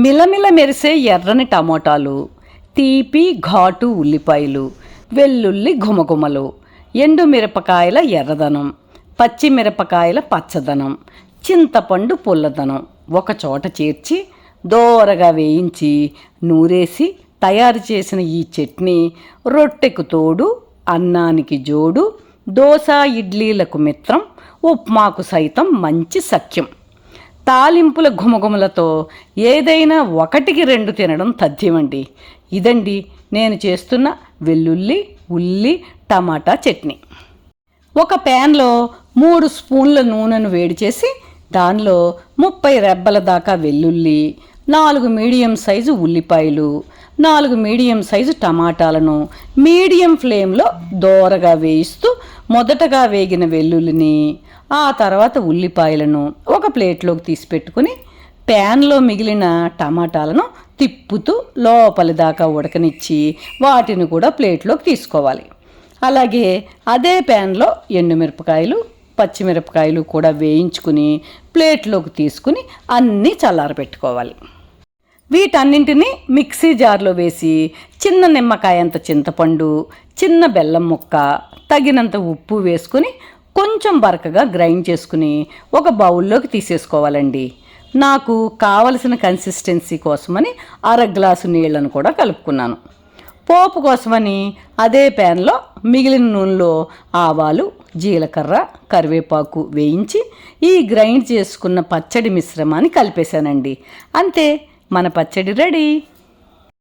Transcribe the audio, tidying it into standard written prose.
మిలమిల మెరిసే ఎర్రని టమోటాలు, తీపి ఘాటు ఉల్లిపాయలు, వెల్లుల్లి ఘుమఘుమలు, ఎండుమిరపకాయల ఎర్రదనం, పచ్చిమిరపకాయల పచ్చదనం, చింతపండు పుల్లదనం ఒకచోట చేర్చి దోరగా వేయించి నూరేసి తయారు చేసిన ఈ చట్నీ రొట్టెకు తోడు, అన్నానికి జోడు, దోశ ఇడ్లీలకు మిత్రం, ఉప్మాకు సైతం మంచి సఖ్యం. తాలింపుల ఘుమఘుమలతో ఏదైనా ఒకటికి రెండు తినడం తథ్యమండి. ఇదండి నేను చేస్తున్న వెల్లుల్లి ఉల్లి టమాటా చట్నీ. ఒక ప్యాన్లో 3 స్పూన్ల నూనెను వేడి చేసి దానిలో 30 రెబ్బల దాకా వెల్లుల్లి, 4 మీడియం సైజు ఉల్లిపాయలు, 4 మీడియం సైజు టమాటాలను మీడియం ఫ్లేమ్లో దోరగా వేయిస్తూ మొదటగా వేగిన వెల్లుల్లిని, ఆ తర్వాత ఉల్లిపాయలను ఒక ప్లేట్లోకి తీసి పెట్టుకుని ప్యాన్లో మిగిలిన టమాటాలను తిప్పుతూ లోపలి దాకా ఉడకనిచ్చి వాటిని కూడా ప్లేట్లోకి తీసుకోవాలి. అలాగే అదే ప్యాన్లో ఎండుమిరపకాయలు, పచ్చిమిరపకాయలు కూడా వేయించుకుని ప్లేట్లోకి తీసుకుని అన్నీ చల్లారబెట్టుకోవాలి. వీటన్నింటినీ మిక్సీ జార్లో వేసి చిన్న నిమ్మకాయ అంత చింతపండు, చిన్న బెల్లం ముక్క, తగినంత ఉప్పు వేసుకుని కొంచెం బరకగా గ్రైండ్ చేసుకుని ఒక బౌల్లోకి తీసేసుకోవాలండి. నాకు కావలసిన కన్సిస్టెన్సీ కోసమని 1/2 గ్లాసు నీళ్లను కూడా కలుపుకున్నాను. పోపు కోసమని అదే ప్యాన్లో మిగిలిన నూనెలో ఆవాలు, జీలకర్ర, కరివేపాకు వేయించి ఈ గ్రైండ్ చేసుకున్న పచ్చడి మిశ్రమాన్ని కలిపేశానండి. అంతే, మన పచ్చడి రెడీ.